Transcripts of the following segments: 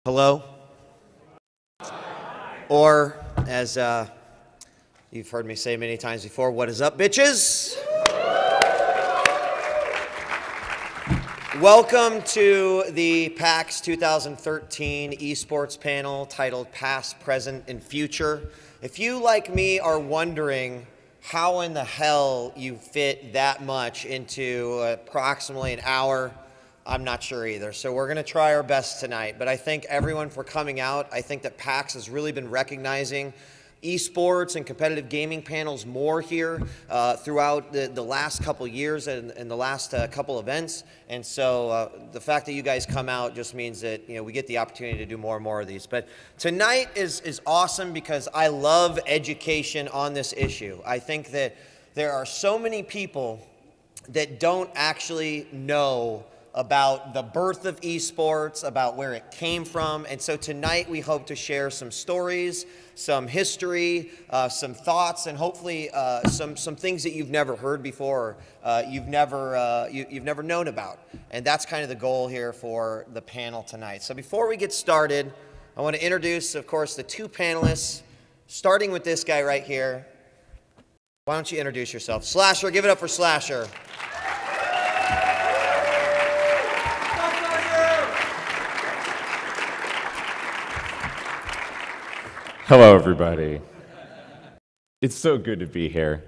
Hello? Or, as you've heard me say many times before, what is up, bitches? Welcome to the PAX 2013 eSports panel titled Past, Present, and Future. If you, like me, are wondering how in the hell you fit that much into approximately an hour, I'm not sure either. So we're going to try our best tonight. But I thank everyone for coming out. I think that PAX has really been recognizing esports and competitive gaming panels more here throughout the last couple years and the last couple events. And so the fact that you guys come out just means that we get the opportunity to do more and more of these. But tonight is awesome because I love education on this issue. I think that there are so many people that don't actually know about the birth of esports, about where it came from. And so tonight we hope to share some stories, some history, some thoughts, and hopefully some things that you've never heard before, you've never known about. And that's kind of the goal here for the panel tonight. So before we get started, I want to introduce, of course, the two panelists, starting with this guy right here. Why don't you introduce yourself? Slasher, give it up for Slasher. Hello, everybody. It's so good to be here.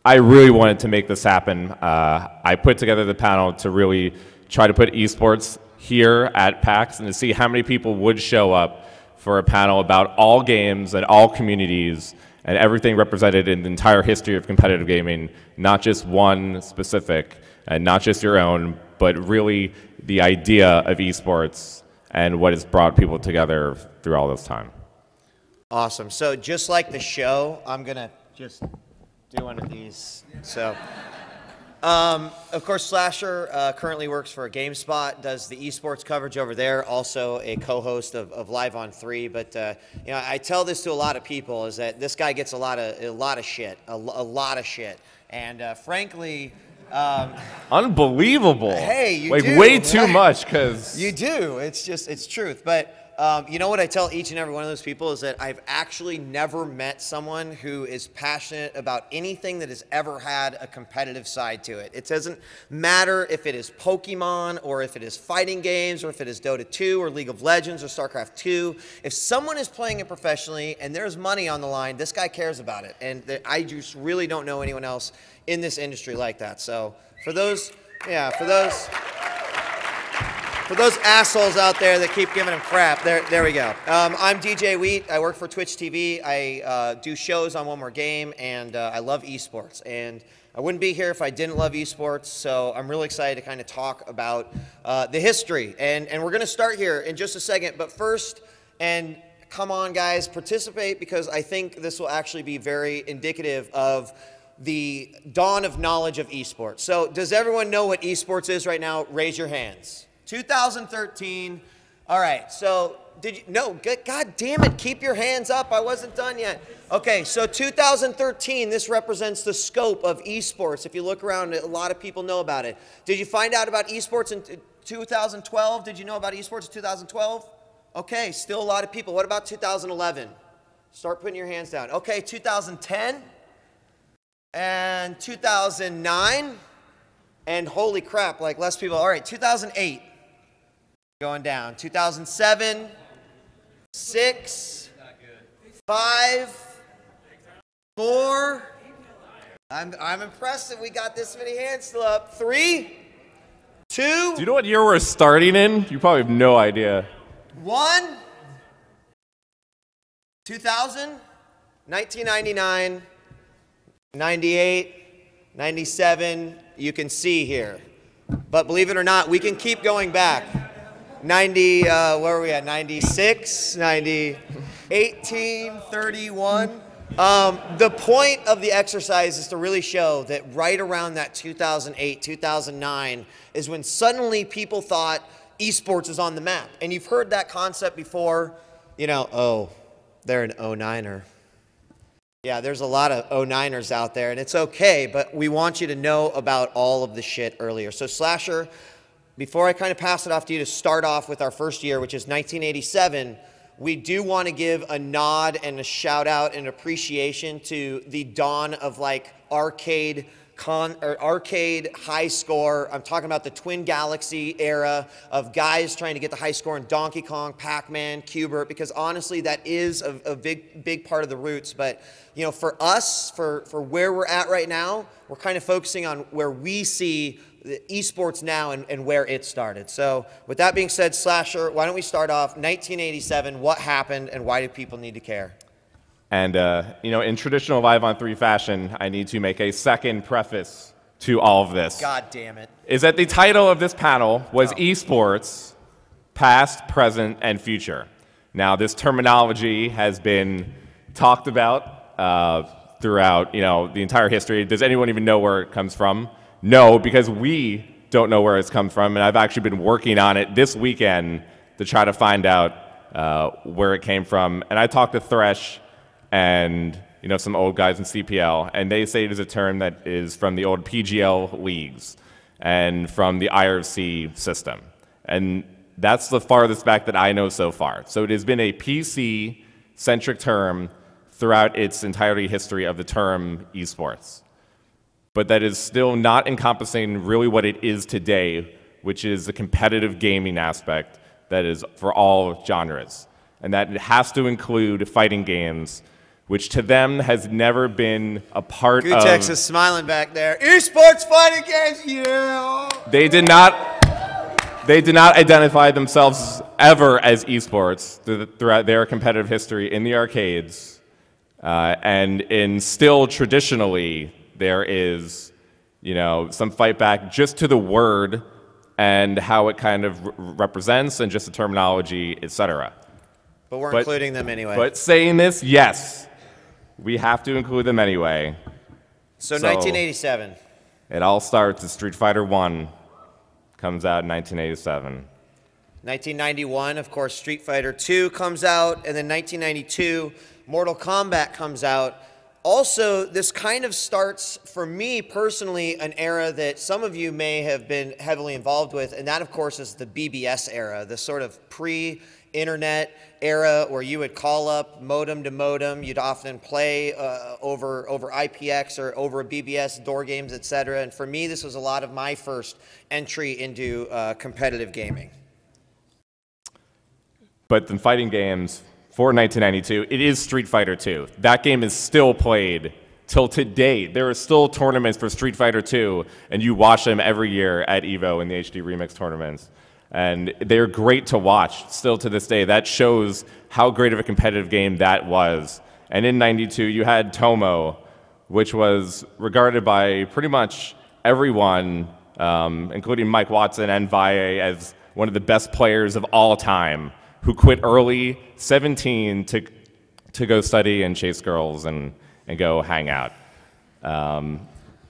I really wanted to make this happen. I put together the panel to really try to put esports here at PAX and to see how many people would show up for a panel about all games and all communities and everything represented in the entire history of competitive gaming, not just one specific and not just your own, but really the idea of esports and what has brought people together through all this time. Awesome. So just like the show, I'm going to just do one of these. So, of course, Slasher currently works for GameSpot, does the esports coverage over there, also a co-host of Live on 3. But, I tell this to a lot of people is that this guy gets a lot of shit. And frankly... Unbelievable. Hey, you like, do. Way too much, because... You do. It's truth. But... you know what I tell each and every one of those people is that I've actually never met someone who is passionate about anything that has ever had a competitive side to it. It doesn't matter if it is Pokemon or if it is fighting games or if it is Dota 2 or League of Legends or StarCraft 2. If someone is playing it professionally and there's money on the line, this guy cares about it. And I just really don't know anyone else in this industry like that. So for those assholes out there that keep giving him crap, there we go. I'm djWHEAT. I work for Twitch TV. I do shows on One More Game, and I love esports. And I wouldn't be here if I didn't love esports, so I'm really excited to kind of talk about the history. And we're going to start here in just a second. But first, and come on, guys, participate, because I think this will actually be very indicative of the dawn of knowledge of esports. So does everyone know what esports is right now? Raise your hands. 2013. All right, so did you, no, God damn it, keep your hands up. I wasn't done yet. Okay, so 2013, this represents the scope of esports. If you look around, a lot of people know about it. Did you find out about esports in 2012? Did you know about esports in 2012? Okay, still a lot of people. What about 2011? Start putting your hands down. Okay, 2010 and 2009. And holy crap, like less people. All right, 2008. Going down. 2007, 6, 5, 4. I'm impressed that we got this many hands still up. 3, 2. Do you know what year we're starting in? You probably have no idea. 1. 2000, 1999, 98, 97. You can see here. But believe it or not, we can keep going back. 90, where are we at? 96, 90, 18, 31. The point of the exercise is to really show that right around that 2008, 2009 is when suddenly people thought esports is on the map. And you've heard that concept before, oh, they're an 09er. Yeah, there's a lot of 09ers out there, and it's okay, but we want you to know about all of the shit earlier. So Slasher, before I kind of pass it off to you to start off with our first year, which is 1987, we do want to give a nod and a shout out and appreciation to the dawn of like arcade high score. I'm talking about the Twin Galaxy era of guys trying to get the high score in Donkey Kong, Pac-Man, Q*bert, because honestly, that is a big part of the roots. But you know, for us, for where we're at right now, we're kind of focusing on where we see the esports now and where it started. So with that being said, Slasher, why don't we start off 1987, what happened and why do people need to care? And, you know, in traditional Live on 3 fashion, I need to make a second preface to all of this. God damn it. Is that the title of this panel was eSports, Past, Present, and Future. Now, this terminology has been talked about throughout, you know, the entire history. Does anyone even know where it comes from? No, because we don't know where it's come from, and I've actually been working on it this weekend to try to find out where it came from. And I talked to Thresh and you know some old guys in CPL, and they say it is a term that is from the old PGL leagues and from the IRC system, and that's the farthest back that I know so far. So it has been a PC-centric term throughout its entirety history of the term esports, but that is still not encompassing really what it is today, which is the competitive gaming aspect that is for all genres, and that it has to include fighting games, which to them has never been a part of... Gutex is smiling back there. Esports fighting games, yeah! They did not identify themselves ever as esports throughout their competitive history in the arcades. And in still traditionally, there is, you know, some fight back just to the word and how it kind of represents and just the terminology, etc. But we're including them anyway. But saying this, yes. We have to include them anyway. So 1987. It all starts as Street Fighter 1 comes out in 1987. 1991, of course, Street Fighter 2 comes out, and then 1992, Mortal Kombat comes out. Also, this kind of starts, for me personally, an era that some of you may have been heavily involved with, and that, of course, is the BBS era, the sort of pre-internet era where you would call up modem to modem. You'd often play over IPX or over BBS, door games, etc. And for me, this was a lot of my first entry into competitive gaming. But in fighting games, for 1992, it is Street Fighter 2. That game is still played till today. There are still tournaments for Street Fighter 2, and you watch them every year at EVO in the HD Remix tournaments. And they're great to watch still to this day. That shows how great of a competitive game that was. And in 92, you had Tomo, which was regarded by pretty much everyone, including Mike Watson and Valle, as one of the best players of all time, who quit early, 17, to go study and chase girls and go hang out.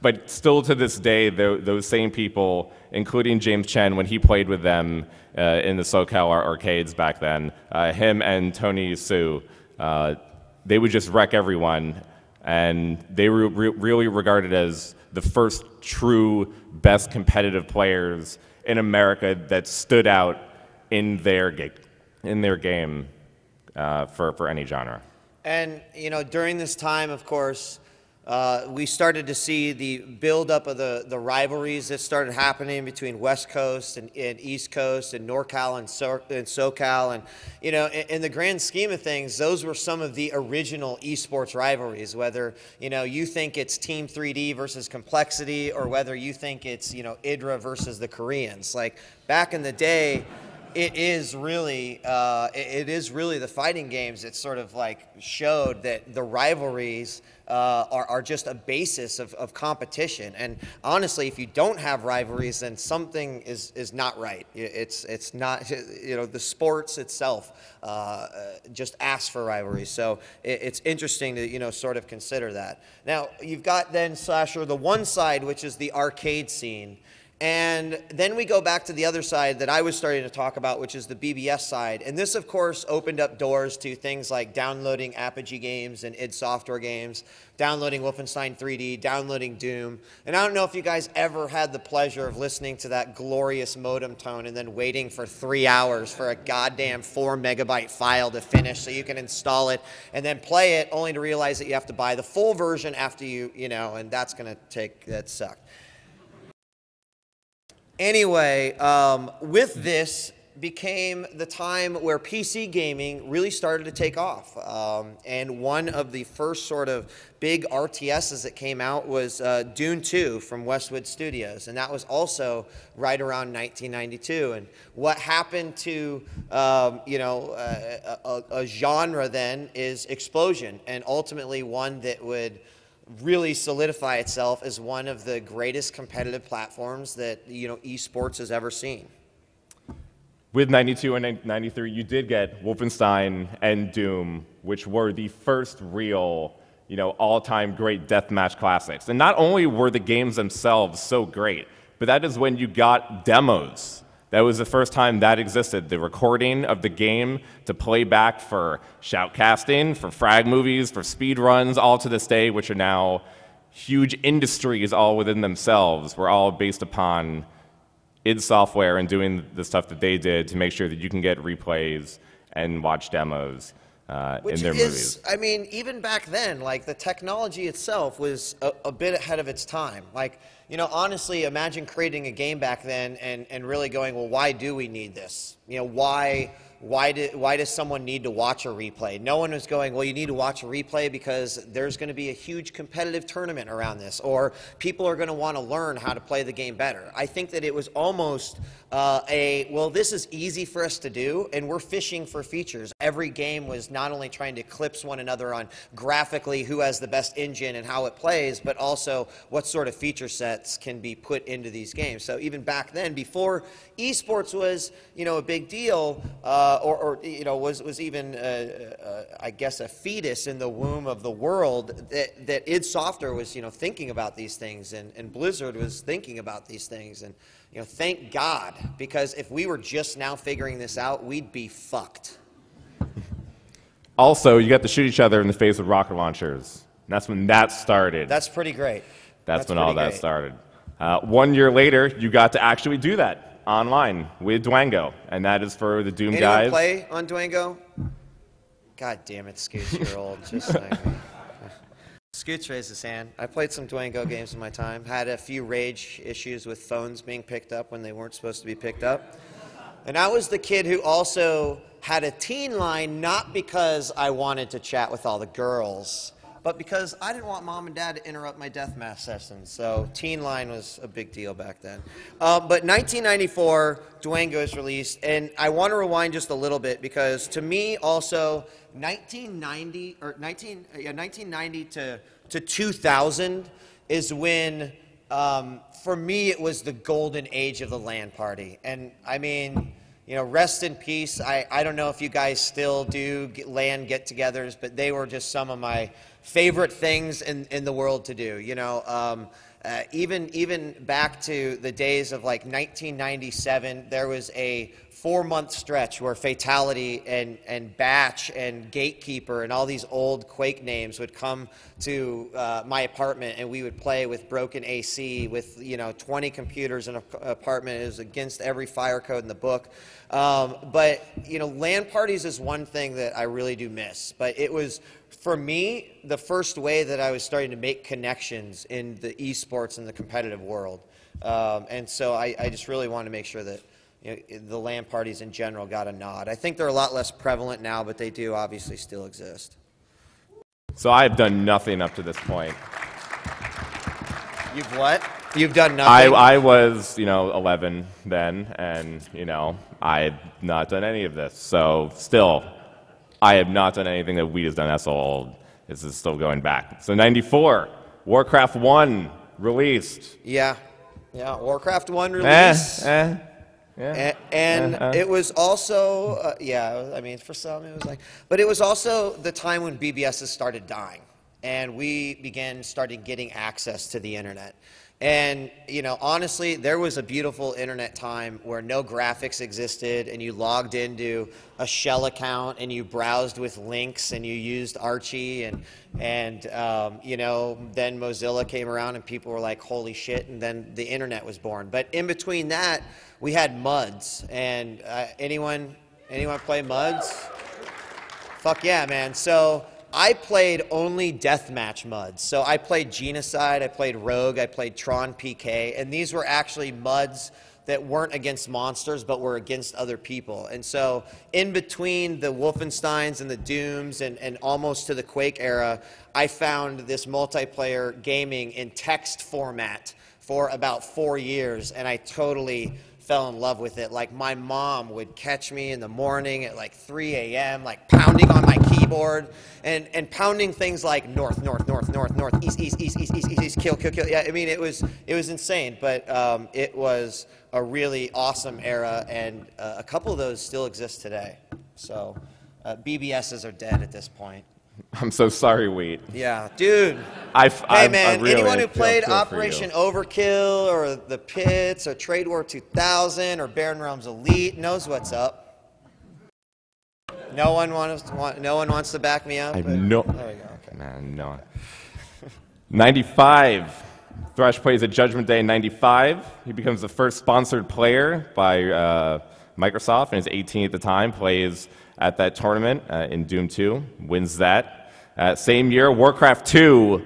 But still to this day, those same people, including James Chen, when he played with them in the SoCal arcades back then, him and Tony Su, they would just wreck everyone. And they were really regarded as the first true best competitive players in America that stood out in their game for any genre. And, you know, during this time, of course, we started to see the buildup of the rivalries that started happening between West Coast and East Coast and NorCal and SoCal. And, you know, in the grand scheme of things, those were some of the original esports rivalries, whether, you know, you think it's Team 3D versus Complexity or whether you think it's, you know, IDRA versus the Koreans. Like, back in the day, it is really the fighting games that sort of like showed that the rivalries are just a basis of competition. And honestly, if you don't have rivalries, then something is not right. It's not, you know, the sports itself just asks for rivalries. So it's interesting to, you know, sort of consider that. Now, you've got then, Slasher, the one side, which is the arcade scene. And then we go back to the other side that I was starting to talk about, which is the BBS side. And this, of course, opened up doors to things like downloading Apogee games and id Software games, downloading Wolfenstein 3D, downloading Doom. And I don't know if you guys ever had the pleasure of listening to that glorious modem tone and then waiting for 3 hours for a goddamn 4 megabyte file to finish so you can install it and then play it, only to realize that you have to buy the full version after and that sucked. Anyway, with this became the time where PC gaming really started to take off. And one of the first sort of big RTSs that came out was Dune 2 from Westwood Studios. And that was also right around 1992. And what happened to, a genre then is explosion, and ultimately one that would really solidify itself as one of the greatest competitive platforms that esports has ever seen. With 92 and 93, you did get Wolfenstein and Doom, which were the first real, all-time great deathmatch classics. And not only were the games themselves so great, but that is when you got demos. That was the first time that existed, the recording of the game to play back for shoutcasting, for frag movies, for speed runs, all to this day, which are now huge industries all within themselves. Were all based upon id Software and doing the stuff that they did to make sure that you can get replays and watch demos in their movies. I mean, even back then, like, the technology itself was a bit ahead of its time. Like, honestly, imagine creating a game back then and really going, well, why do we need this? Why does someone need to watch a replay? No one was going, well, you need to watch a replay because there's going to be a huge competitive tournament around this, or people are going to want to learn how to play the game better. I think that it was almost well, this is easy for us to do, and we're fishing for features. Every game was not only trying to eclipse one another on graphically who has the best engine and how it plays, but also what sort of feature sets can be put into these games. So even back then, before esports was, a big deal, was even, I guess, a fetus in the womb of the world, that id Software was, thinking about these things, and Blizzard was thinking about these things. And, thank God, because if we were just now figuring this out, we'd be fucked. Also, you got to shoot each other in the face with rocket launchers. And that's when that started. That's pretty great. That's when all that started. 1 year later, you got to actually do that online with Dwango, and that is for the Doom guys. Anyone play on Dwango? God damn it, Scoots, you're old. Just like me. Scoots raised his hand. I played some Dwango games in my time. Had a few rage issues with phones being picked up when they weren't supposed to be picked up. And I was the kid who also had a teen line, not because I wanted to chat with all the girls, but because I didn't want mom and dad to interrupt my deathmatch sessions. So teen line was a big deal back then. But 1994, Dwango is released, and I want to rewind just a little bit because to me also 1990 to 2000 is when for me it was the golden age of the LAN party. And I mean, rest in peace. I don't know if you guys still do LAN get-togethers, but they were just some of my favorite things in the world to do. Even back to the days of like 1997, there was a 4-month stretch where Fatality and Batch and Gatekeeper and all these old Quake names would come to my apartment, and we would play with broken AC with 20 computers in an apartment. It was against every fire code in the book. But LAN parties is one thing that I really do miss. But it was, for me, the first way that I was starting to make connections in the esports and the competitive world. And so I just really want to make sure that the LAN parties in general got a nod. I think they're a lot less prevalent now, but they do obviously still exist. So I have done nothing up to this point. You've what? You've done nothing? I was, 11 then, and, I had not done any of this. So still, I have not done anything that Wheat has done. That's so old. This is still going back. So 94, Warcraft 1 released. Yeah, Warcraft 1 released. Yeah. And it was also, I mean, for some it was like, but it was also the time when BBSs started dying, and we started getting access to the internet. And, you know, honestly, there was a beautiful internet time where no graphics existed and you logged into a shell account and you browsed with links and you used Archie and you know, then Mozilla came around and people were like, holy shit, and then the internet was born. But in between that, we had MUDs. And anyone play MUDs? Fuck yeah, man. So I played only deathmatch MUDs. So I played Genocide, I played Rogue, I played Tron PK, and these were actually MUDs that weren't against monsters, but were against other people. And so in between the Wolfensteins and the Dooms and almost to the Quake era, I found this multiplayer gaming in text format for about 4 years, and I totally fell in love with it. Like, my mom would catch me in the morning at like 3 a.m., like pounding on my keyboard and pounding things like north, north, north, north, north, east, east, east, east, east, east, kill, kill, kill. Yeah, I mean, it was insane, but it was a really awesome era, and a couple of those still exist today. So BBSs are dead at this point. I'm so sorry, Wheat. Yeah, dude. Hey, man, really anyone who played feel Operation Overkill or The Pits or Trade War 2000 or Baron Realms Elite knows what's up. No one wants to back me up? I know. There we go. Okay. Man, no. 95. Thresh plays at Judgment Day in 95. He becomes the first sponsored player by Microsoft, and is 18 at the time. Plays at that tournament in Doom 2, wins that. Same year, Warcraft 2.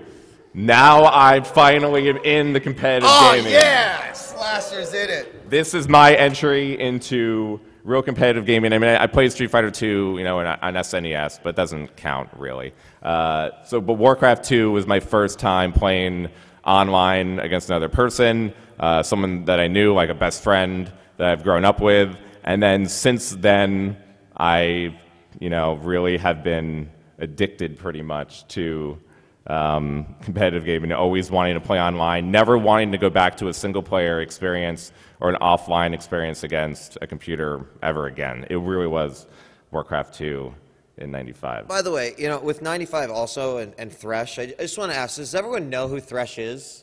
Now I finally am in the competitive gaming. Oh yeah, Slasher's in it. This is my entry into real competitive gaming. I mean, I played Street Fighter 2, you know, on SNES, but it doesn't count really. But Warcraft 2 was my first time playing online against another person, someone that I knew, like a best friend that I've grown up with, and then since then, I, you know, really have been addicted pretty much to competitive gaming, always wanting to play online, never wanting to go back to a single-player experience or an offline experience against a computer ever again. It really was Warcraft 2 in 95. By the way, you know, with 95 also and Thresh, I just want to ask, does everyone know who Thresh is?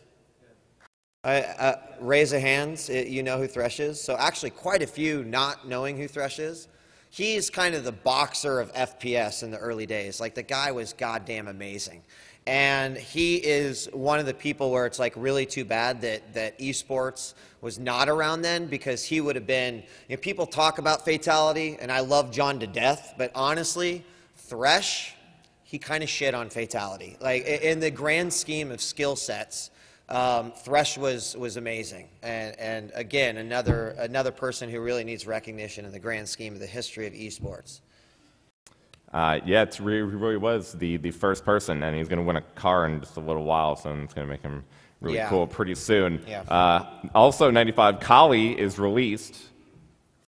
Raise of hands, you know who Thresh is? So actually quite a few not knowing who Thresh is. He's kind of the boxer of FPS in the early days. Like, the guy was goddamn amazing. And he is one of the people where it's like really too bad that eSports was not around then, because he would have been, you know, people talk about Fatality, and I love John to death, but honestly, Thresh, he kind of shit on Fatality. Like, in the grand scheme of skill sets, Thresh was amazing, and again, another person who really needs recognition in the grand scheme of the history of esports. Yeah, he really was the first person, and he's going to win a car in just a little while, so it's going to make him really cool pretty soon. Yeah. Also, 95, Kali is released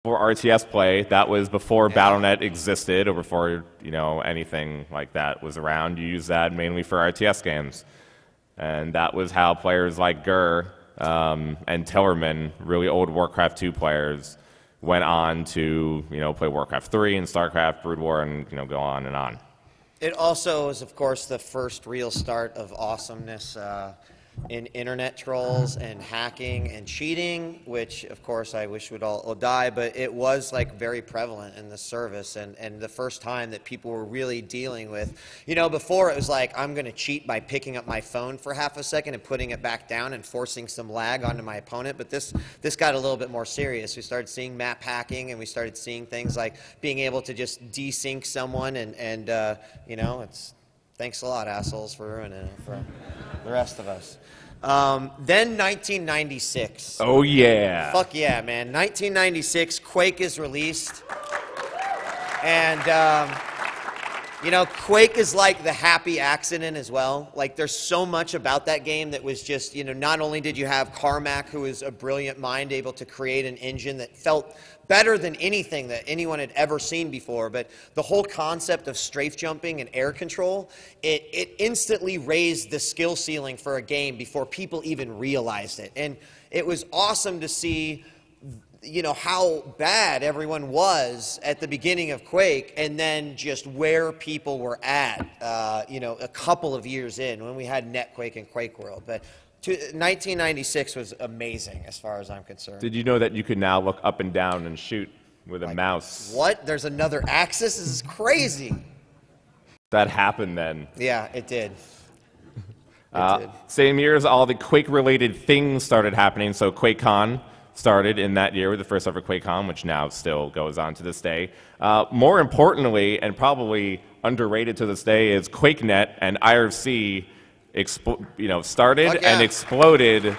for RTS play. That was before Battle.net existed, or before, you know, anything like that was around. You use that mainly for RTS games. And that was how players like Gur and Tillerman, really old Warcraft 2 players, went on to, you know, play Warcraft 3 and StarCraft, Brood War, and, you know, go on and on. It also was, of course, the first real start of awesomeness in internet trolls and hacking and cheating, which, of course, I wish would all die, but it was, like, very prevalent in the service, and the first time that people were really dealing with, you know, before it was like, I'm going to cheat by picking up my phone for half a second and putting it back down and forcing some lag onto my opponent, but this got a little bit more serious. We started seeing map hacking, and we started seeing things like being able to just desync someone, and you know, it's thanks a lot, assholes, for ruining it for the rest of us. Then 1996. Oh, yeah. Fuck yeah, man. 1996, Quake is released. And, you know, Quake is like the happy accident as well. Like, there's so much about that game that was just, you know, not only did you have Carmack, who was a brilliant mind, able to create an engine that felt better than anything that anyone had ever seen before, but the whole concept of strafe jumping and air control, it instantly raised the skill ceiling for a game before people even realized it. And it was awesome to see, you know, how bad everyone was at the beginning of Quake, and then just where people were at, you know, a couple of years in when we had NetQuake and Quake World. But 1996 was amazing as far as I'm concerned. Did you know that you could now look up and down and shoot with a mouse? What? There's another axis? This is crazy. That happened then. Yeah, it did. Same year as all the Quake-related things started happening, so QuakeCon started in that year with the first ever QuakeCon, which now still goes on to this day. More importantly, and probably underrated to this day, is QuakeNet and IRC started and exploded.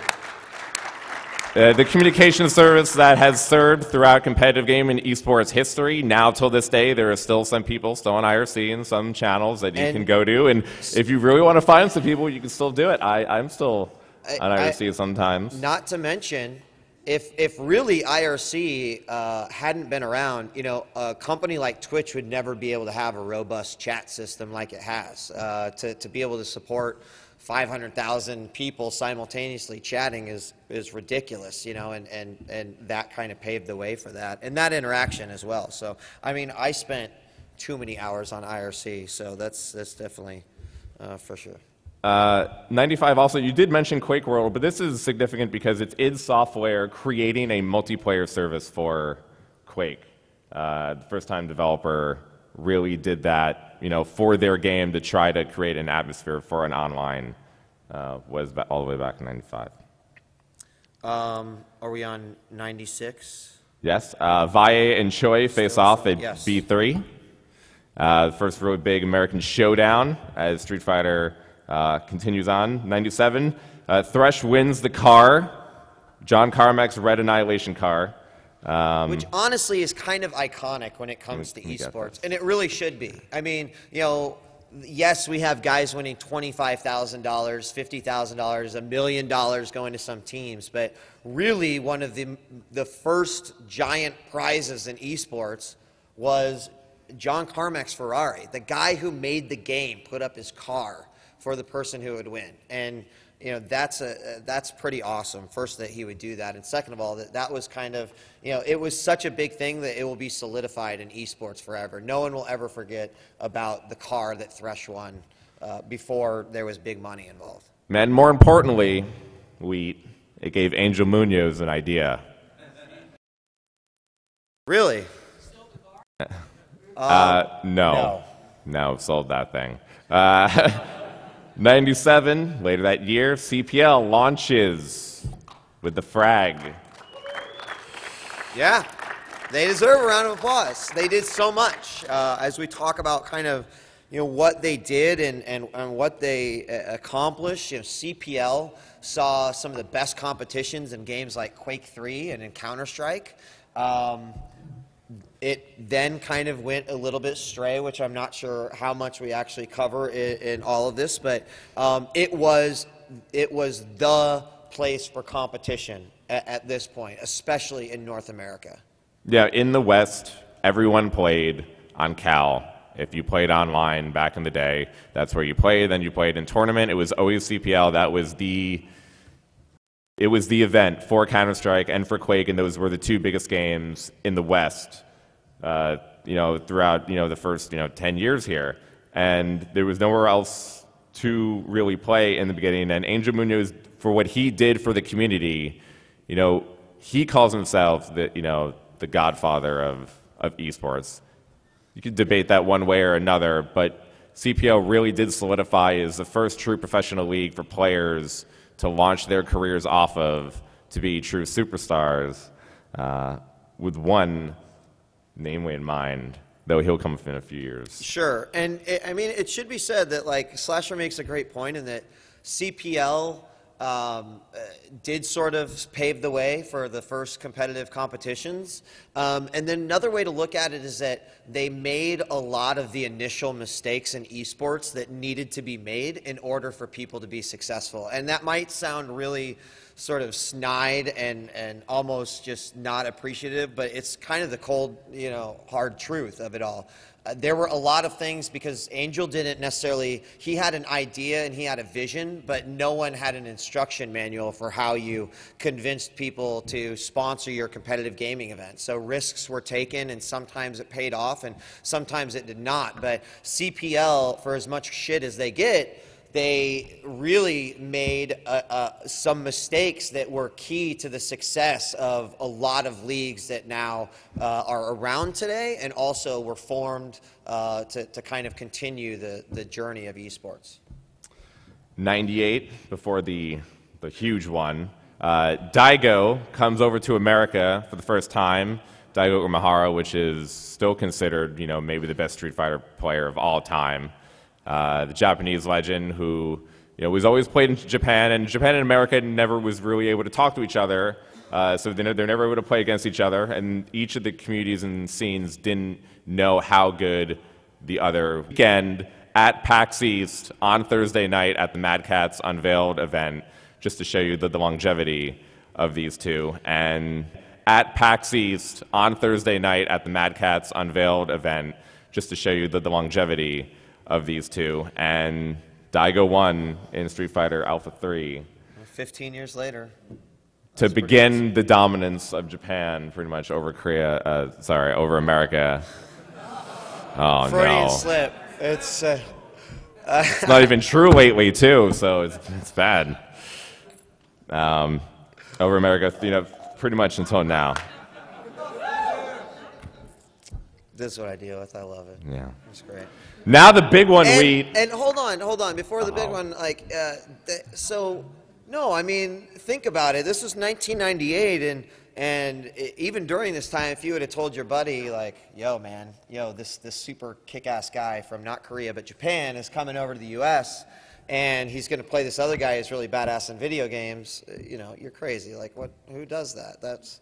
The communication service that has served throughout competitive game and esports history. Now till this day, there are still some people still on IRC and some channels that you can go to. And if you really want to find some people, you can still do it. I'm still on IRC sometimes. Not to mention, if really IRC hadn't been around, a company like Twitch would never be able to have a robust chat system like it has. To be able to support 500,000 people simultaneously chatting is ridiculous, and that kind of paved the way for that, and that interaction as well. So, I mean, I spent too many hours on IRC, so that's definitely for sure. 95 also, you did mention Quake World, but this is significant because it's id Software creating a multiplayer service for Quake. The first time developer really did that, for their game to try to create an atmosphere for an online, was all the way back in 95. Are we on 96? Yes. Valle and Choi face off at yes. B3. The first really big American showdown as Street Fighter continues on. 97. Thresh wins the car. John Carmack's Red Annihilation car. Which honestly is kind of iconic when it comes to esports, and it really should be. I mean, yes, we have guys winning $25,000, $50,000, $1 million going to some teams, but really one of the first giant prizes in esports was John Carmack's Ferrari. The guy who made the game put up his car for the person who would win, and that's pretty awesome. First, that he would do that, and second of all, that was kind of, it was such a big thing that it will be solidified in esports forever. No one will ever forget about the car that Thresh won before there was big money involved. Man, more importantly, it gave Angel Munoz an idea. Really? No, sold that thing. 97, later that year, CPL launches with the frag. Yeah, they deserve a round of applause. They did so much. As we talk about kind of, what they did and what they accomplished, CPL saw some of the best competitions in games like Quake 3 and in Counter-Strike. It then kind of went a little bit stray, which I'm not sure how much we actually cover in all of this, but it was the place for competition at this point, especially in North America. Yeah, in the West, everyone played on Cal. If you played online back in the day, that's where you played. Then you played in tournament. It was always CPL. That was the event for Counter-Strike and for Quake, and those were the two biggest games in the West. Throughout, the first, 10 years here. And there was nowhere else to really play in the beginning. And Angel Munoz, for what he did for the community, he calls himself the godfather of esports. You could debate that one way or another, but CPL really did solidify as the first true professional league for players to launch their careers off of, to be true superstars, with one namely in mind, though he'll come in a few years. Sure, and it should be said that Slasher makes a great point in that CPL did sort of pave the way for the first competitive competitions. And then another way to look at it is that they made a lot of the initial mistakes in esports that needed to be made in order for people to be successful. And that might sound really sort of snide and almost just not appreciative, but it's kind of the cold, hard truth of it all. There were a lot of things because Angel didn't necessarily, he had an idea and he had a vision, but no one had an instruction manual for how you convinced people to sponsor your competitive gaming event. So risks were taken, and sometimes it paid off and sometimes it did not. But CPL, for as much shit as they get, they really made some mistakes that were key to the success of a lot of leagues that now are around today, and also were formed to kind of continue the journey of esports. 98, before the huge one, Daigo comes over to America for the first time. Daigo Umehara, which is still considered, maybe the best Street Fighter player of all time. The Japanese legend who, was always played in Japan, and Japan and America never was really able to talk to each other, so they're never able to play against each other, and each of the communities and scenes didn't know how good the other. Weekend at PAX East on Thursday night at the Mad Catz Unveiled event, just to show you the longevity of these two. And at PAX East on Thursday night at the Mad Catz Unveiled event, just to show you the longevity of these two. And Daigo won in Street Fighter Alpha 3. 15 years later. To begin the dominance of Japan, pretty much over over America. Oh, Freudian no. slip. It's it's not even true lately, too, so it's bad. Over America, pretty much until now. This is what I deal with. I love it. Yeah. It's great. Now the big one, and hold on. Before the big one, no, I mean, think about it. This was 1998, and even during this time, if you would have told your buddy, like, yo, man, this super kick-ass guy from not Korea but Japan is coming over to the U.S., and he's going to play this other guy who's really badass in video games, you're crazy. Like, what? Who does that? That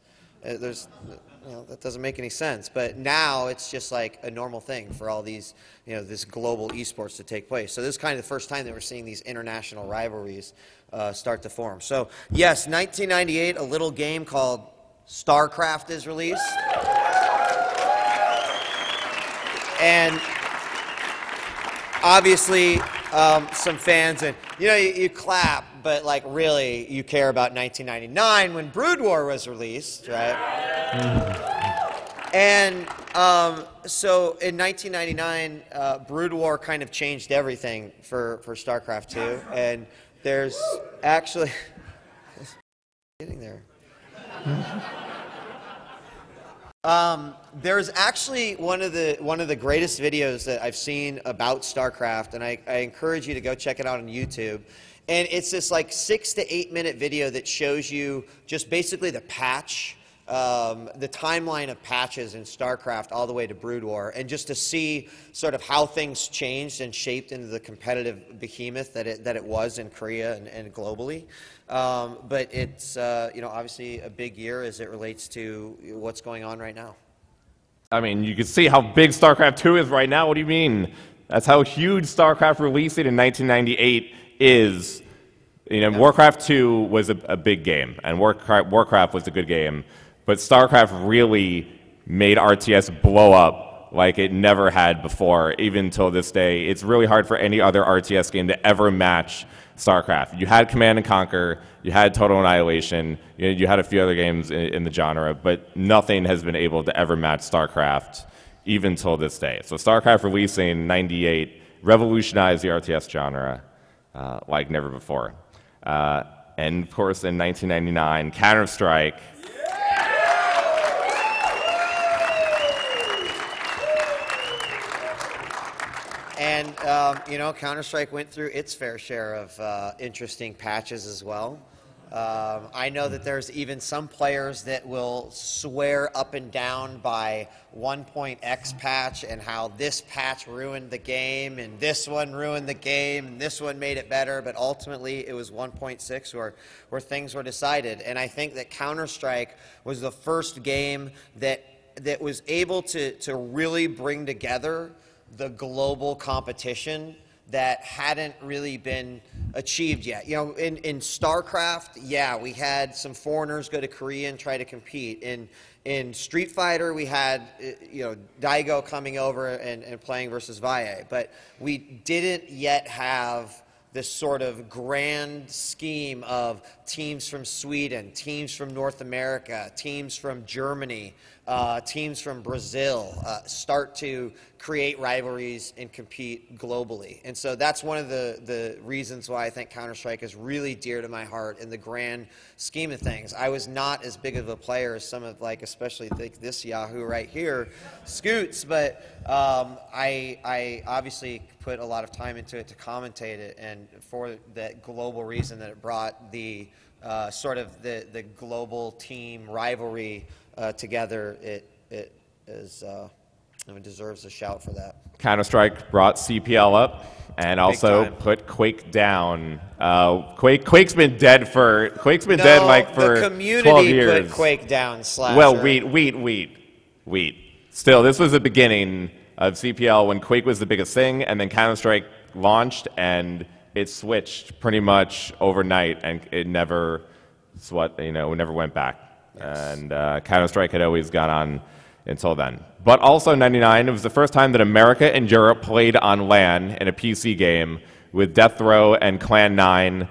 doesn't make any sense. But now it's just like a normal thing for all these, this global esports to take place. So this is kind of the first time that we're seeing these international rivalries start to form. So yes, 1998, a little game called StarCraft is released. And obviously, some fans, and you clap, but like really you care about 1999 when Brood War was released, right? And so in 1999, Brood War kind of changed everything for StarCraft 2, and there's actually getting there. There's actually one of the greatest videos that I've seen about StarCraft, and I encourage you to go check it out on YouTube. And it's this like 6 to 8 minute video that shows you just basically the patch, the timeline of patches in StarCraft all the way to Brood War, and just to see sort of how things changed and shaped into the competitive behemoth that it was in Korea and globally. But it's obviously a big year as it relates to what's going on right now. I mean, you can see how big StarCraft 2 is right now. What do you mean? That's how huge StarCraft releasing in 1998 is. Yeah. Warcraft 2 was a big game, and Warcraft was a good game, but StarCraft really made RTS blow up like it never had before, even till this day. It's really hard for any other RTS game to ever match StarCraft. You had Command and Conquer, you had Total Annihilation, you had a few other games in the genre, but nothing has been able to ever match StarCraft, even till this day. So StarCraft releasing in '98 revolutionized the RTS genre like never before. And of course, in 1999, Counter-Strike. And, Counter-Strike went through its fair share of interesting patches as well. I know that there's even some players that will swear up and down by 1.x patch and how this patch ruined the game and this one ruined the game and this one made it better, but ultimately it was 1.6 where things were decided. And I think that Counter-Strike was the first game that was able to really bring together the global competition that hadn't really been achieved yet. In StarCraft, yeah, we had some foreigners go to Korea and try to compete. In Street Fighter, we had Daigo coming over and playing versus Valle, but we didn't yet have this sort of grand scheme of teams from Sweden, teams from North America, teams from Germany, teams from Brazil start to create rivalries and compete globally. And so that's one of the reasons why I think Counter-Strike is really dear to my heart in the grand scheme of things. I was not as big of a player as some of, like, especially this Yahoo right here, Scoots, but I obviously put a lot of time into it to commentate it, and for that global reason that it brought the sort of the global team rivalry together, it is it deserves a shout for that. Counter-Strike brought CPL up and also put Quake down. Quake's been dead for dead like for 12 years. The community put Quake down, Slasher. Well, wheat. Still, this was the beginning of CPL when Quake was the biggest thing, and then Counter-Strike launched, and it switched pretty much overnight, and it never went back. Yes. And Counter-Strike had always gone on until then. But also in '99, it was the first time that America and Europe played on LAN in a PC game, with Death Row and Clan 9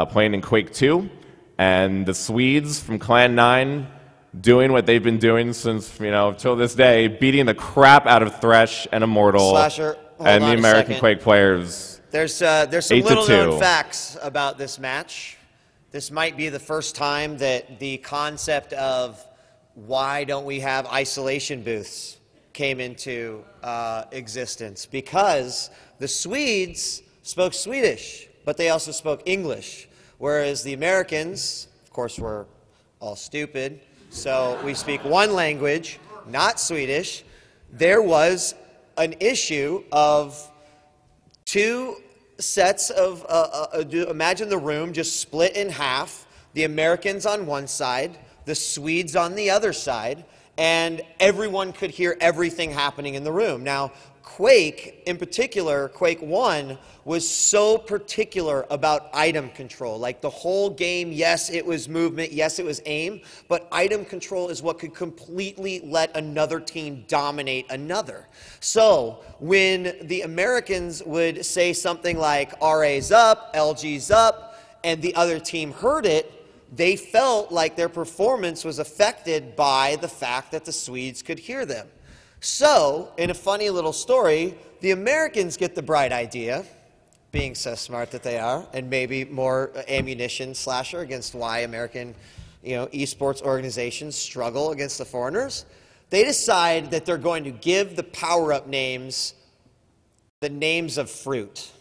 playing in Quake 2, and the Swedes from Clan 9 doing what they've been doing since, till this day, beating the crap out of Thresh and Immortal Slasher, and the American Quake players. There's some little known facts about this match. This might be the first time that the concept of why don't we have isolation booths came into existence, because the Swedes spoke Swedish, but they also spoke English, whereas the Americans, of course, were all stupid, so we speak one language, not Swedish. There was an issue of two sets of, imagine the room just split in half, the Americans on one side, the Swedes on the other side, and everyone could hear everything happening in the room. Now, Quake, in particular, Quake 1, was so particular about item control. Like the whole game, yes, it was movement, yes, it was aim, but item control is what could completely let another team dominate another. So when the Americans would say something like RA's up, LG's up, and the other team heard it, they felt like their performance was affected by the fact that the Swedes could hear them. So, in a funny little story, the Americans get the bright idea, being so smart that they are, and maybe more ammunition, Slasher, against why American esports organizations struggle against the foreigners. They decide that they're going to give the power-up names the names of fruit.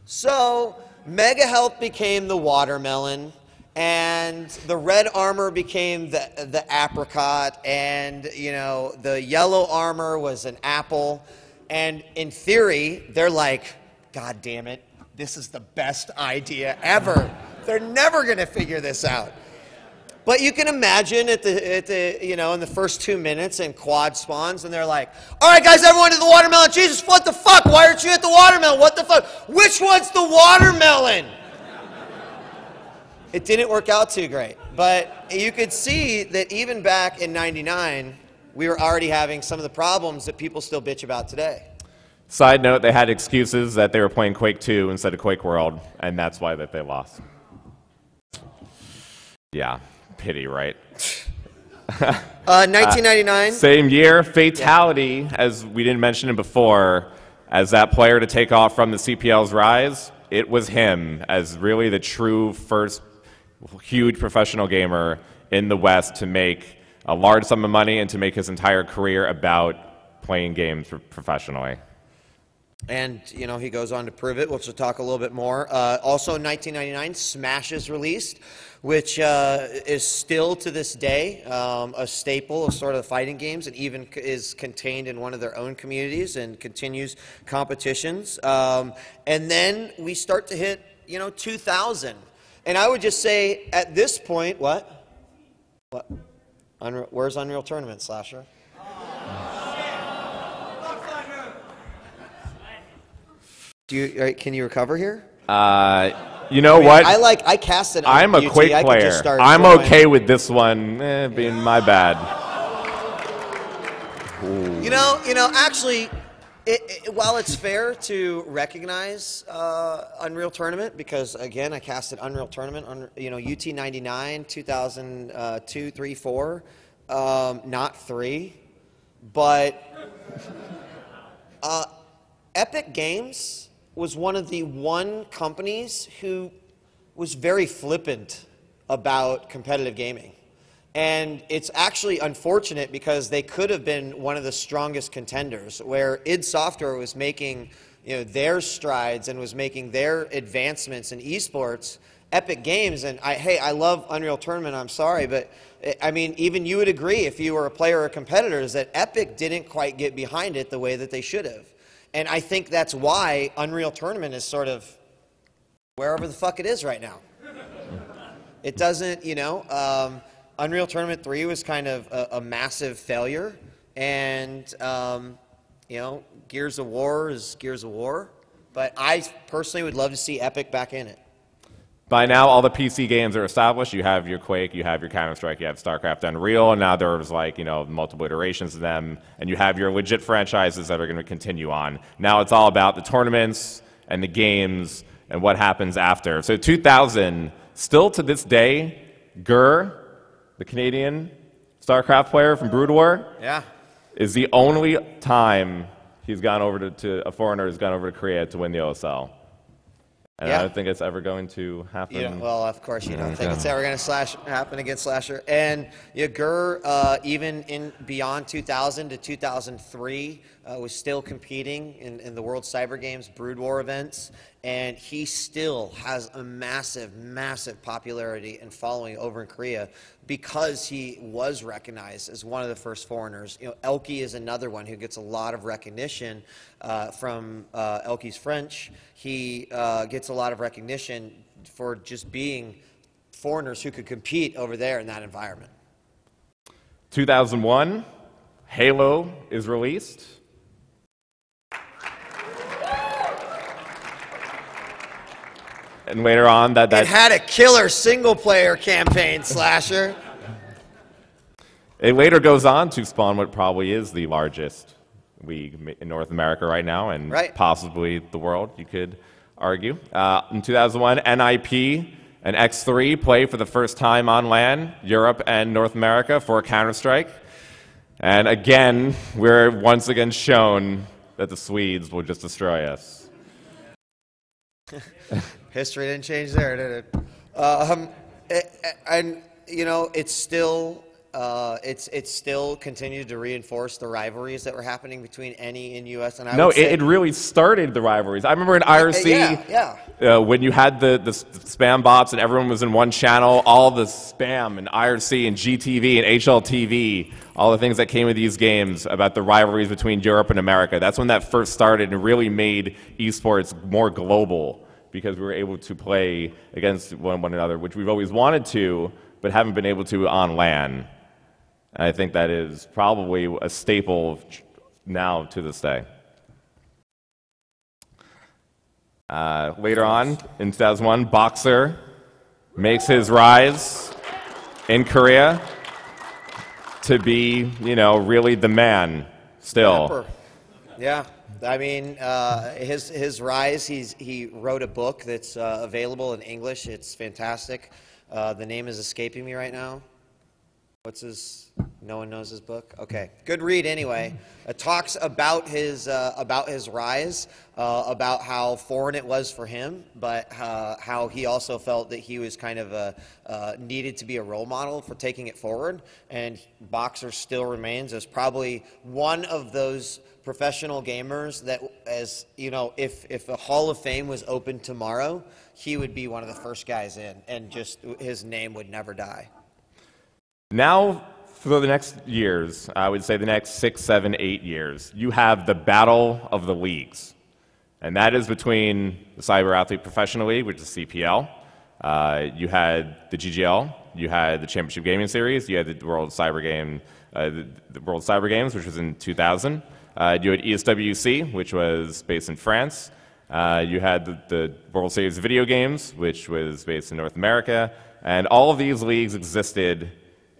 So, Mega Health became the watermelon, and the red armor became the apricot, and the yellow armor was an apple. And in theory, they're like, God damn it, this is the best idea ever. They're never going to figure this out. But you can imagine in the first 2 minutes, and quad spawns, and they're like, all right, guys, everyone to the watermelon. Jesus, what the fuck? Why aren't you at the watermelon? What the fuck? Which one's the watermelon? It didn't work out too great, but you could see that even back in '99, we were already having some of the problems that people still bitch about today. Side note, they had excuses that they were playing Quake 2 instead of Quake World, and that's why that they lost. Yeah, pity, right? 1999. Same year, Fatality, as we didn't mention it before, as that player to take off from the CPL's rise, it was him as really the true first huge professional gamer in the West to make a large sum of money and to make his entire career about playing games professionally. And, he goes on to prove it, which we'll talk a little bit more. Also in 1999, Smash is released, which is still to this day a staple of sort of fighting games, and even is contained in one of their own communities and continues competitions. And then we start to hit, 2000. And I would just say at this point, what? Where's Unreal Tournament, Slasher? Can you recover here? You know what? I cast it. I'm a Quake player. I'm okay with this one being my bad. Ooh. Actually, while it's fair to recognize Unreal Tournament, because again, I casted Unreal Tournament on UT 99, 2002, 3, 4. Not 3, but Epic Games was one of the companies who was very flippant about competitive gaming. And it's actually unfortunate because they could have been one of the strongest contenders, where id Software was making their strides and was making their advancements in esports. Epic Games, and I love Unreal Tournament, I'm sorry, but I mean, even you would agree if you were a player or competitors that Epic didn't quite get behind it the way that they should have. And I think that's why Unreal Tournament is sort of wherever the fuck it is right now. It doesn't, Unreal Tournament 3 was kind of a massive failure, and Gears of War is Gears of War, but I personally would love to see Epic back in it. By now, all the PC games are established. You have your Quake, you have your Counter-Strike, you have StarCraft, Unreal, and now there's multiple iterations of them, and you have your legit franchises that are going to continue on. Now it's all about the tournaments and the games and what happens after. So 2000, still to this day, Gur, the Canadian StarCraft player from Brood War, is the only time he's gone over to a foreigner has gone over to Korea to win the OSL. And I don't think it's ever going to happen. Well, of course you don't think it's ever going to happen against Slasher. And Gur, even in beyond 2000 to 2003, was still competing in the World Cyber Games Brood War events. And he still has a massive, massive popularity and following over in Korea because he was recognized as one of the first foreigners. Elke is another one who gets a lot of recognition from Elke's French. He gets a lot of recognition for just being foreigners who could compete over there in that environment. 2001, Halo is released. And later on, that it had a killer single-player campaign, Slasher. It later goes on to spawn what probably is the largest league in North America right now, and possibly the world, you could argue. In 2001, NIP and X3 play for the first time on LAN, Europe and North America, for Counter-Strike. And again, we're once again shown that the Swedes will just destroy us. History didn't change there, did it? And it's still continued to reinforce the rivalries that were happening between NE and US. And it really started the rivalries. I remember in IRC, when you had the spam bots and everyone was in one channel, all the spam and IRC and GTV and HLTV, all the things that came with these games about the rivalries between Europe and America. That's when that first started and really made esports more global, because we were able to play against one another, which we've always wanted to, but haven't been able to on LAN. And I think that is probably a staple now to this day. Later on, in 2001, Boxer makes his rise in Korea to be, really the man still. Rapper. Yeah. I mean, his rise, he wrote a book that's available in English. It's fantastic. The name is escaping me right now. No one knows his book? Okay. Good read anyway. It talks about his rise, about how foreign it was for him, but how he also felt that he was kind of needed to be a role model for taking it forward. And Boxer still remains as probably one of those professional gamers that, as if a Hall of Fame was open tomorrow, he would be one of the first guys in, and just his name would never die. Now, for the next years, I would say the next 6, 7, 8 years, you have the battle of the leagues. And that is between the Cyber Athlete Professional League, which is CPL. You had the GGL. You had the Championship Gaming Series. You had the World Cyber Games, which was in 2000. You had ESWC, which was based in France. You had the World Series of Video Games, which was based in North America. And all of these leagues existed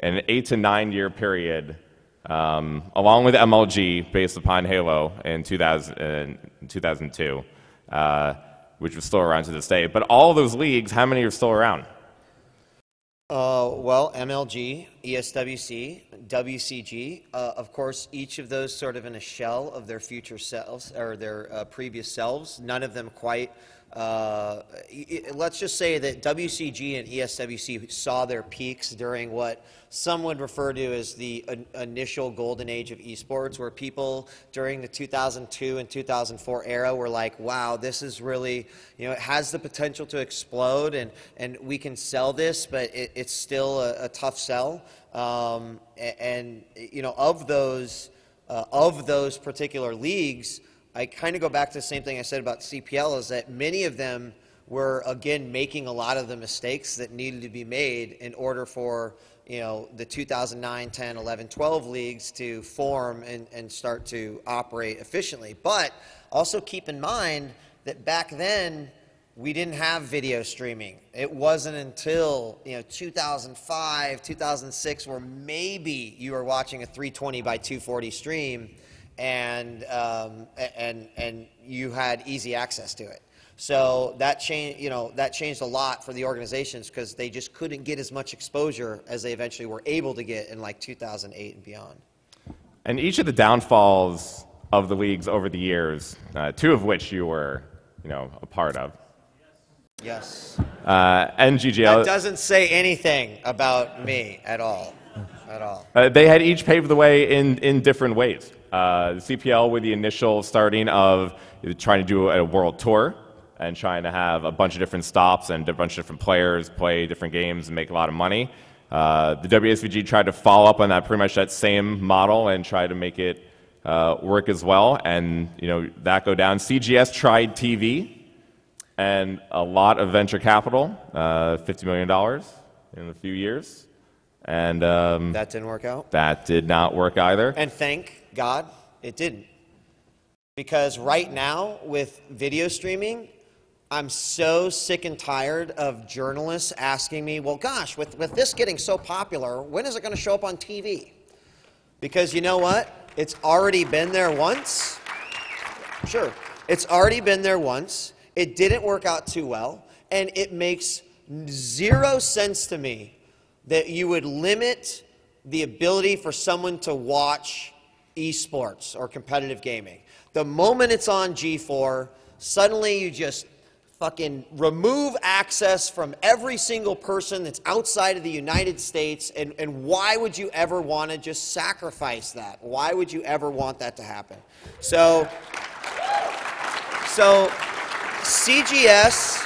in an 8 to 9 year period, along with MLG, based upon Halo in 2002, which was still around to this day. But all of those leagues, how many are still around? Well, MLG, ESWC, WCG, of course, each of those sort of in a shell of their future selves or their previous selves. None of them quite. Let's just say that WCG and ESWC saw their peaks during what some would refer to as the initial golden age of esports, where people during the 2002 and 2004 era were like, wow, this is really, it has the potential to explode, and we can sell this, but it's still a tough sell. Of those particular leagues, I kind of go back to the same thing I said about CPL, is that many of them were, again, making a lot of the mistakes that needed to be made in order for, the 2009, 10, 11, 12 leagues to form and start to operate efficiently. But also keep in mind that back then, we didn't have video streaming. It wasn't until 2005, 2006, where maybe you were watching a 320 by 240 stream, and you had easy access to it. So that changed a lot for the organizations, because they just couldn't get as much exposure as they eventually were able to get in like 2008 and beyond. And each of the downfalls of the leagues over the years, two of which you were, a part of. Yes. And GGL. That doesn't say anything about me at all. At all. They had each paved the way in different ways. The CPL with the initial starting of trying to do a world tour and trying to have a bunch of different stops and a bunch of different players play different games and make a lot of money. The WSVG tried to follow up on that, pretty much that same model, and try to make it work as well. And that go down. CGS tried TV and a lot of venture capital, $50 million in a few years. And that didn't work out? That did not work either. And thank God it didn't. Because right now, with video streaming, I'm so sick and tired of journalists asking me, well, gosh, with this getting so popular, when is it going to show up on TV? Because you know what? It's already been there once. Sure. It's already been there once. It didn't work out too well. And it makes zero sense to me that you would limit the ability for someone to watch esports or competitive gaming. The moment it's on G4, suddenly you just fucking remove access from every single person that's outside of the United States, and why would you ever want to just sacrifice that? Why would you ever want that to happen? So CGS,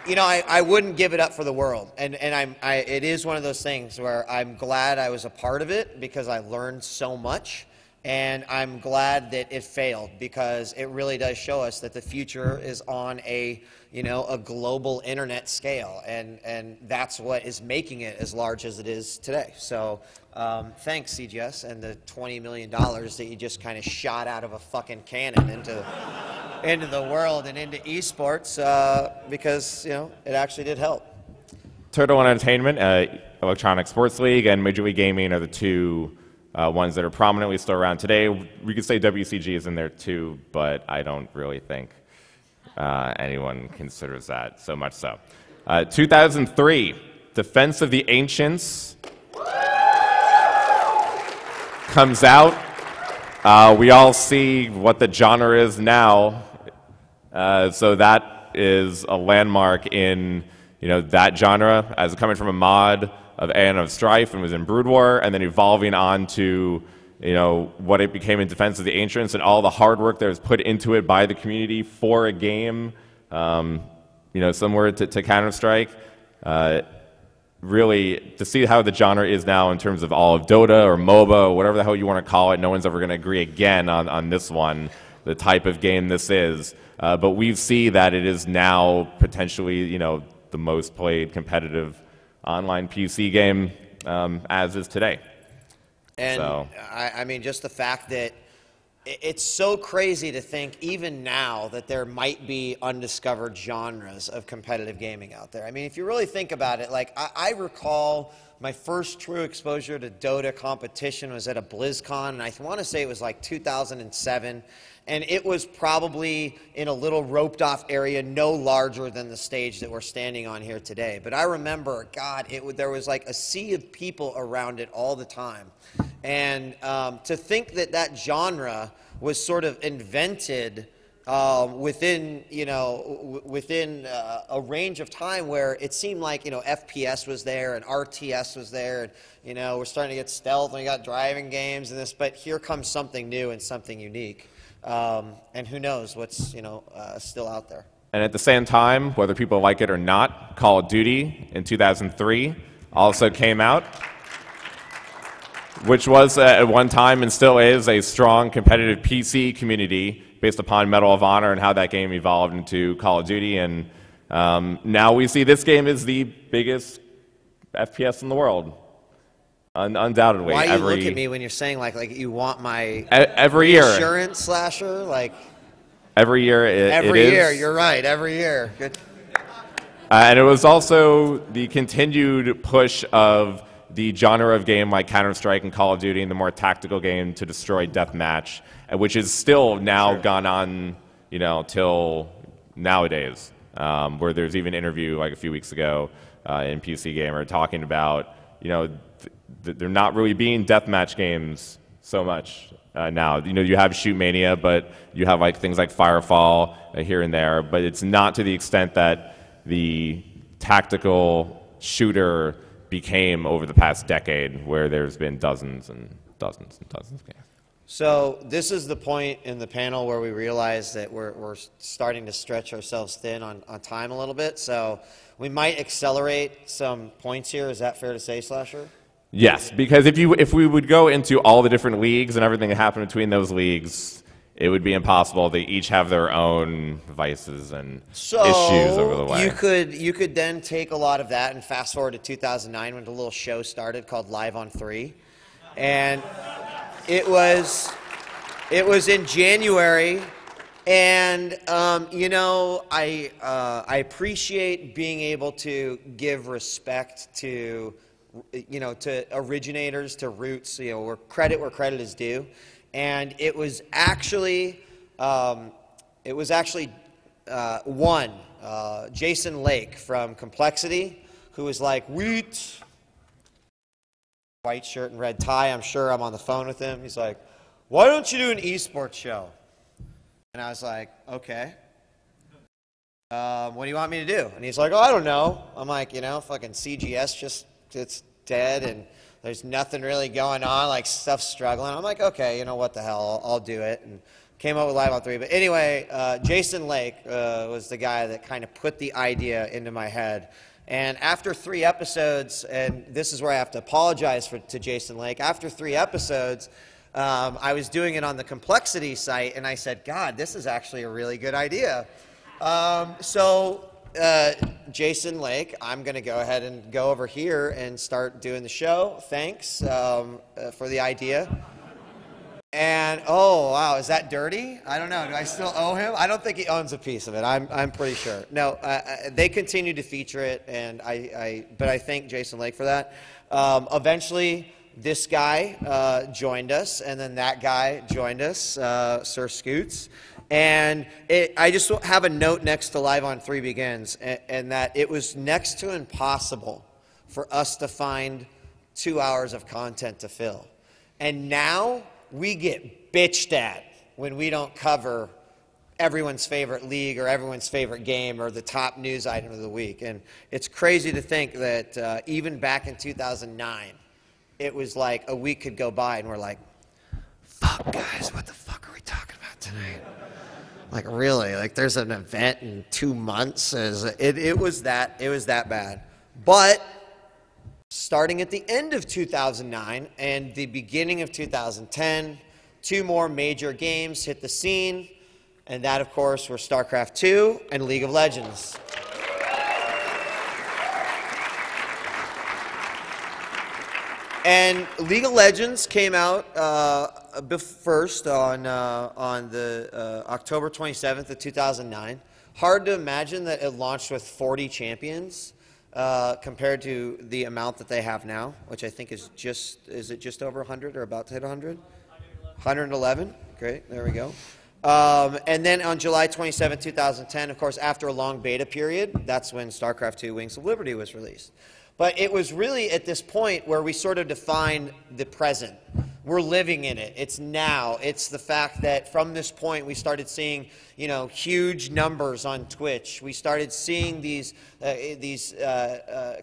I wouldn't give it up for the world, and it is one of those things where I'm glad I was a part of it, because I learned so much. And I'm glad that it failed, because it really does show us that the future is on a global internet scale, and that's what is making it as large as it is today. So thanks, CGS, and the $20 million that you just kind of shot out of a fucking cannon into the world and into esports, because it actually did help. Turtle One Entertainment, Electronic Sports League, and Major League Gaming are the two ones that are prominently still around today. We could say WCG is in there too, but I don't really think anyone considers that so much so. 2003, Defense of the Ancients comes out. We all see what the genre is now, so that is a landmark in that genre, as coming from a mod of Aeon of Strife and was in Brood War, and then evolving on to what it became in Defense of the Ancients, and all the hard work that was put into it by the community for a game, similar to Counter-Strike. Really, to see how the genre is now in terms of all of Dota or MOBA or whatever the hell you want to call it, no one's ever going to agree again on this one, the type of game this is. But we see that it is now potentially the most played competitive online PC game as is today. And so. I mean, just the fact that it's so crazy to think even now that there might be undiscovered genres of competitive gaming out there. I mean, if you really think about it, like I recall my first true exposure to Dota competition was at a BlizzCon, and I want to say it was like 2007. And it was probably in a little roped off area, no larger than the stage that we're standing on here today. But I remember, God, there was like a sea of people around it all the time. And to think that that genre was sort of invented within, within a range of time where it seemed like, FPS was there and RTS was there. And, we're starting to get stealth and we got driving games and this, but here comes something new and something unique. And who knows what's still out there. And at the same time, whether people like it or not, Call of Duty in 2003 also came out, which was at one time and still is a strong competitive PC community based upon Medal of Honor and how that game evolved into Call of Duty. And now we see this game is the biggest FPS in the world. Undoubtedly. Why do you look at me when you're saying like you want my every year insurance slasher? Like every year every year, you're right. Every year, good. And it was also the continued push of the genre of game like Counter-Strike and Call of Duty and the more tactical game to destroy deathmatch, which is still now gone on, till nowadays. Where there's even an interview like a few weeks ago in PC Gamer talking about, they're not really being deathmatch games so much now. You have Shoot Mania, but you have like things like Firefall here and there, but it's not to the extent that the tactical shooter became over the past decade, where there's been dozens and dozens and dozens of games. So this is the point in the panel where we realize that we're starting to stretch ourselves thin on time a little bit. So we might accelerate some points here. Is that fair to say, Slasher? Yes, because if we would go into all the different leagues and everything that happened between those leagues, it would be impossible. They each have their own vices and issues over the way. You could then take a lot of that and fast forward to 2009 when the little show started called Live on 3, and it was in January, and I appreciate being able to give respect to to originators, to roots, where credit is due. And it was actually Jason Lake from Complexity, who was like, "Wheat," white shirt and red tie. I'm sure I'm on the phone with him. He's like, "Why don't you do an eSports show?" And I was like, "Okay. What do you want me to do?" And he's like, "Oh, I don't know." I'm like, fucking CGS it's dead and there's nothing really going on, like stuff's struggling. I'm like, okay, what the hell, I'll do it. And came up with Live on 3. But anyway, Jason Lake was the guy that kind of put the idea into my head. And after 3 episodes, and this is where I have to apologize to Jason Lake, after 3 episodes, I was doing it on the Complexity site, and I said, God, this is actually a really good idea. Jason Lake, I'm going to go ahead and go over here and start doing the show. Thanks for the idea. And, oh, wow, is that dirty? I don't know. Do I still owe him? I don't think he owns a piece of it. I'm pretty sure. No, they continue to feature it, and but I thank Jason Lake for that. Eventually, this guy joined us, and then that guy joined us, Sir Scoots. And I just have a note next to Live on 3 Begins, and that it was next to impossible for us to find 2 hours of content to fill. And now we get bitched at when we don't cover everyone's favorite league or everyone's favorite game or the top news item of the week. And it's crazy to think that even back in 2009, it was like a week could go by and we're like, fuck, guys, what the fuck are we talking about tonight? Like, really? Like, there's an event in 2 months? It was that bad. But starting at the end of 2009 and the beginning of 2010, 2 more major games hit the scene, and that, of course, were StarCraft II and League of Legends. And League of Legends came out first on the October 27th of 2009. Hard to imagine that it launched with 40 champions compared to the amount that they have now, which I think is it just over 100 or about to hit 100? 111. Great, there we go. And then on July 27, 2010, of course, after a long beta period, that's when StarCraft II Wings of Liberty was released. But it was really at this point where we sort of defined the present. We're living in it. It's now. It's the fact that from this point we started seeing, you know, huge numbers on Twitch. We started seeing these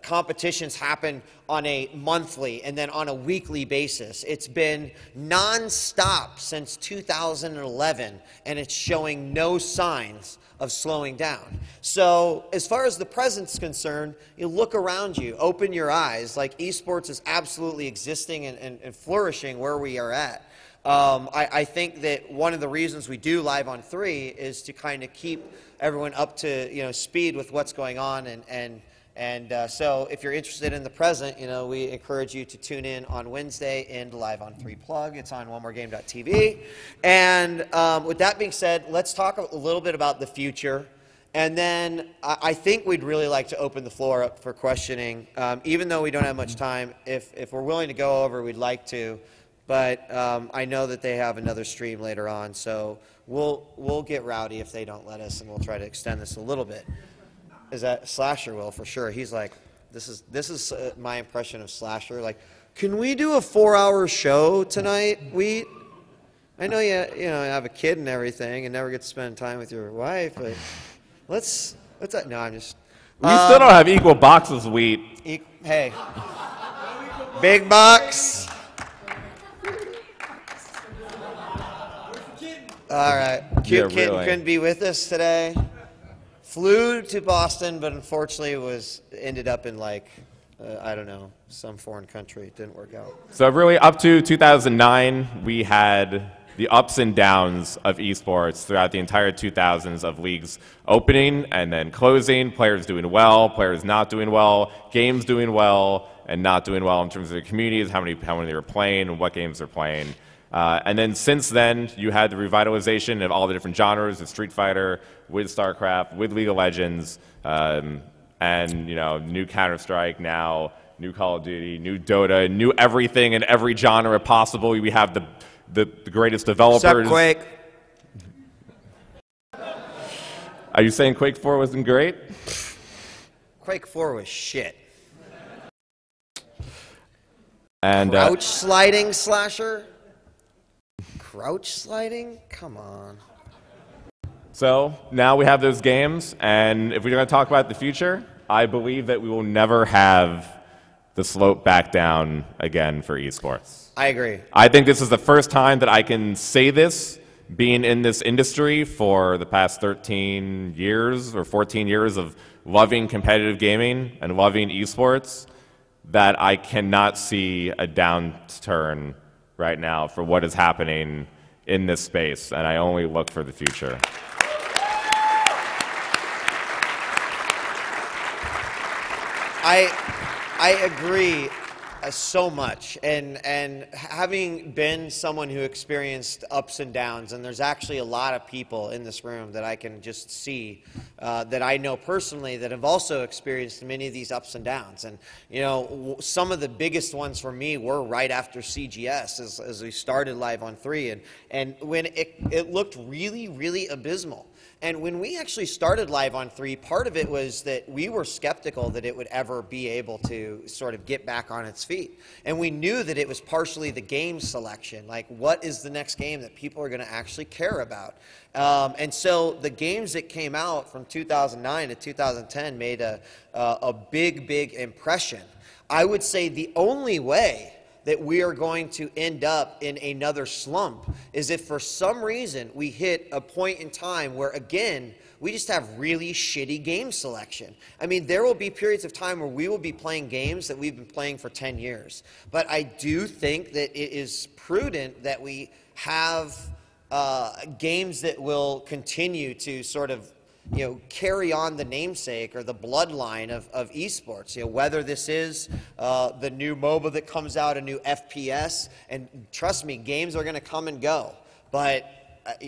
competitions happen on a monthly and then on a weekly basis. It's been nonstop since 2011, and it's showing no signs of slowing down. So as far as the present's concerned, you look around you, open your eyes, like esports is absolutely existing and flourishing where we are at. I think that one of the reasons we do Live on 3 is to kind of keep everyone up to, you know, speed with what's going on, so if you're interested in the present, you know, we encourage you to tune in on Wednesday into Live on 3 Plug. It's on onemorgame.tv. And with that being said, let's talk a little bit about the future. And then I think we'd really like to open the floor up for questioning. Even though we don't have much time, if we're willing to go over, we'd like to. But I know that they have another stream later on, so we'll get rowdy if they don't let us, and we'll try to extend this a little bit. Is that Slasher will for sure? He's like, this is my impression of Slasher. Like, can we do a 4-hour show tonight? I know you have a kid and everything, and never get to spend time with your wife, but let's no, I'm just. We still don't have equal boxes, Wheat. Hey, big box. All right, cute kid couldn't be with us today. Flew to Boston, but unfortunately ended up in like, I don't know, some foreign country. It didn't work out. So really up to 2009, we had the ups and downs of esports throughout the entire 2000s of leagues opening and then closing, players doing well, players not doing well, games doing well and not doing well in terms of their communities, how many they were playing and what games they're playing. And then since then, you had the revitalization of all the different genres with Street Fighter, with StarCraft, with League of Legends, and you know, new Counter-Strike now, new Call of Duty, new Dota, new everything in every genre possible. We have the greatest developers. Sup, Quake? Are you saying Quake 4 wasn't great? Quake 4 was shit. And crouch sliding Slasher? Crouch sliding? Come on. So now we have those games, and if we're going to talk about the future, I believe that we will never have the slope back down again for esports. I agree. I think this is the first time that I can say this, being in this industry for the past 13 years or 14 years of loving competitive gaming and loving esports, that I cannot see a downturn right now for what is happening in this space, and I only look for the future. I agree so much, and having been someone who experienced ups and downs, and there's actually a lot of people in this room that I can just see that I know personally that have also experienced many of these ups and downs. And you know, some of the biggest ones for me were right after CGS as we started Live on 3, and when it looked really, really abysmal. And when we actually started Live on 3, part of it was that we were skeptical that it would ever be able to sort of get back on its feet. And we knew that it was partially the game selection, like what is the next game that people are going to actually care about. And so the games that came out from 2009 to 2010 made a big, big impression. I would say the only way that we are going to end up in another slump is if for some reason we hit a point in time where, again, we just have really shitty game selection. I mean, there will be periods of time where we will be playing games that we've been playing for 10 years. But I do think that it is prudent that we have games that will continue to sort of carry on the namesake or the bloodline of esports. Whether this is the new MOBA that comes out, a new FPS, and trust me, games are going to come and go. But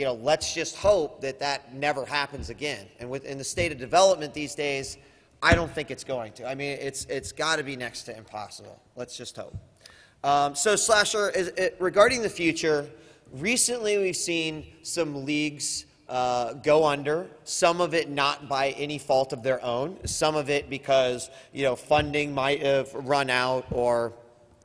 let's just hope that that never happens again. And within the state of development these days, I don't think it's going to. I mean, it's got to be next to impossible. Let's just hope. So Slasher, regarding the future, recently we've seen some leagues go under, some of it not by any fault of their own, some of it because funding might have run out, or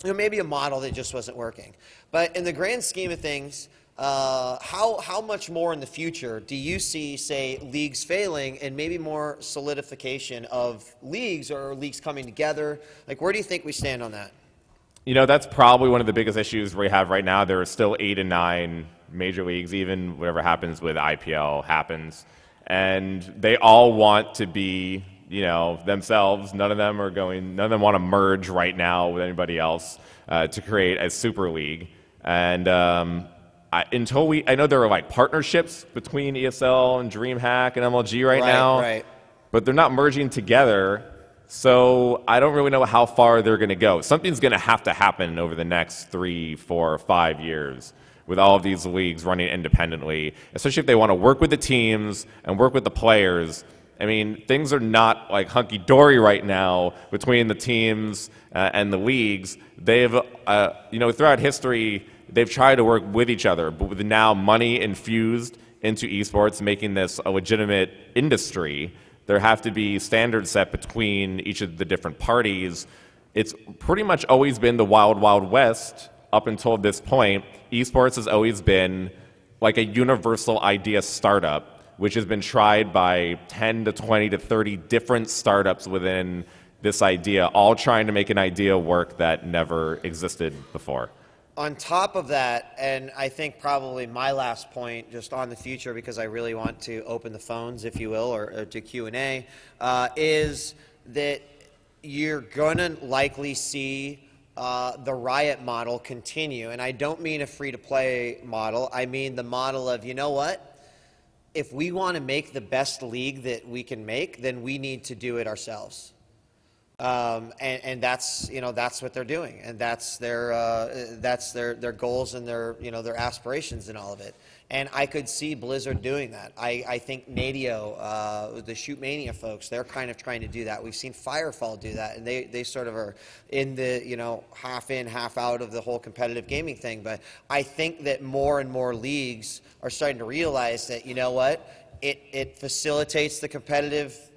maybe a model that just wasn't working. But in the grand scheme of things, how much more in the future do you see, say, leagues failing and maybe more solidification of leagues or leagues coming together? Like, where do you think we stand on that? That's probably one of the biggest issues we have right now. There are still 8 and 9 major leagues, even whatever happens with IPL happens. And they all want to be, themselves. None of them want to merge right now with anybody else to create a super league. And I know there are like partnerships between ESL and DreamHack and MLG right now. Right. But they're not merging together. So I don't really know how far they're going to go. Something's going to have to happen over the next 3, 4, 5 years with all of these leagues running independently, especially if they want to work with the teams and work with the players. I mean, things are not like hunky-dory right now between the teams and the leagues. They've, throughout history, they've tried to work with each other, but with now money infused into esports, making this a legitimate industry, there have to be standards set between each of the different parties. It's pretty much always been the wild, wild west up until this point. Esports has always been like a universal idea startup, which has been tried by 10 to 20 to 30 different startups within this idea, all trying to make an idea work that never existed before. On top of that, and I think probably my last point just on the future, because I really want to open the phones, if you will, or to Q&A, is that you're going to likely see the Riot model continue. And I don't mean a free-to-play model. I mean the model of, if we want to make the best league that we can make, then we need to do it ourselves. And that's that's what they're doing, and that's their goals and their aspirations and all of it. And I could see Blizzard doing that. I think Nadio, the Shoot Mania folks, they're kind of trying to do that. We've seen Firefall do that, and they sort of are in the half in, half out of the whole competitive gaming thing. But I think that more and more leagues are starting to realize that it facilitates the competitive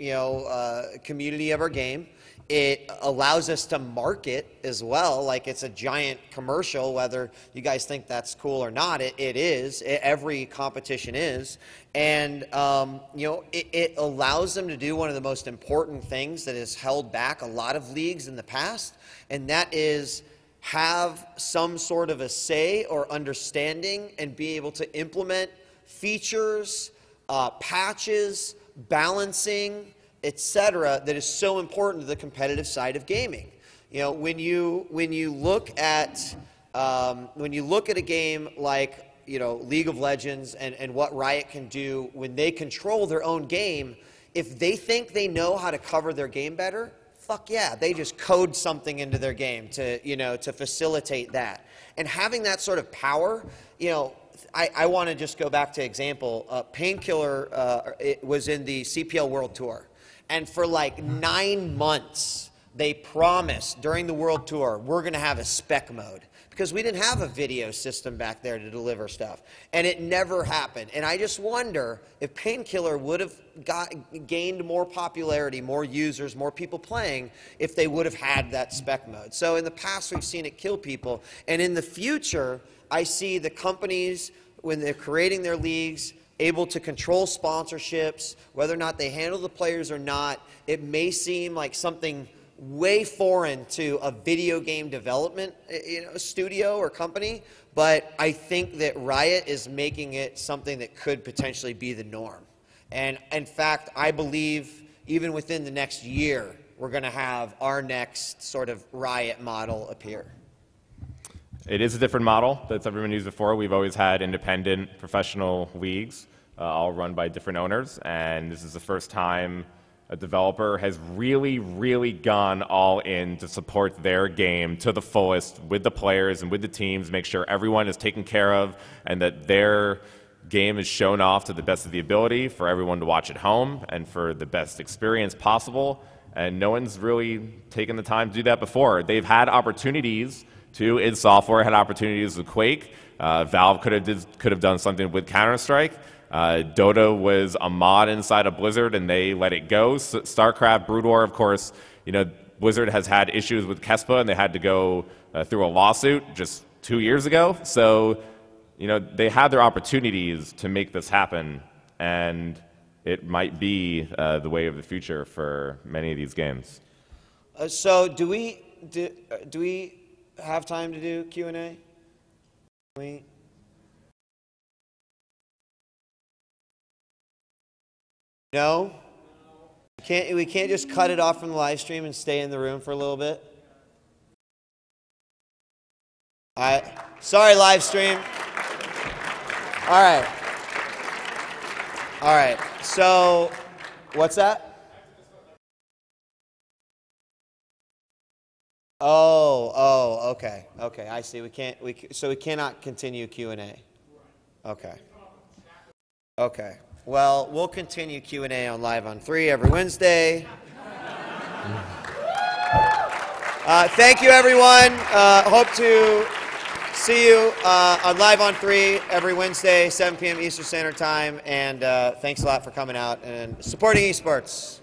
community of our game. It allows us to market as well, like it's a giant commercial, whether you guys think that's cool or not. It is. Every competition is. And, it allows them to do one of the most important things that has held back a lot of leagues in the past, and that is have some sort of a say or understanding and be able to implement features, patches, balancing, etc., that is so important to the competitive side of gaming. When you look at a game like League of Legends and what Riot can do when they control their own game, if they think they know how to cover their game better, fuck yeah, they just code something into their game to facilitate that. And having that sort of power, I want to just go back to example. Painkiller it was in the CPL World Tour. And for like 9 months, they promised during the World Tour, we're going to have a spec mode. Because we didn't have a video system back there to deliver stuff. And it never happened. And I just wonder if Painkiller would have gained more popularity, more users, more people playing, if they would have had that spec mode. So in the past, we've seen it kill people. And in the future, I see the companies, when they're creating their leagues, able to control sponsorships, whether or not they handle the players or not. It may seem like something way foreign to a video game development studio or company, but I think that Riot is making it something that could potentially be the norm. And in fact, I believe even within the next year, we're going to have our next sort of Riot model appear. It is a different model that's ever been used before. We've always had independent professional leagues. all run by different owners, and this is the first time a developer has really gone all in to support their game to the fullest with the players and with the teams, make sure everyone is taken care of and that their game is shown off to the best of the ability for everyone to watch at home and for the best experience possible. And no one's really taken the time to do that before. They've had opportunities to, id Software had opportunities with Quake. Valve could have done something with Counter-Strike. Dota was a mod inside of Blizzard, and they let it go. StarCraft, Brood War, of course, Blizzard has had issues with Kespa, and they had to go through a lawsuit just 2 years ago. So, they had their opportunities to make this happen, and it might be the way of the future for many of these games. So, do we have time to do Q&A? No? We can't just cut it off from the live stream and stay in the room for a little bit? Sorry, live stream. All right. So, what's that? Oh, okay. I see. So we cannot continue Q&A. Okay. Well, we'll continue Q&A on Live on 3 every Wednesday. Thank you, everyone. Hope to see you on Live on 3 every Wednesday, 7 p.m. Eastern Standard Time. And thanks a lot for coming out and supporting esports.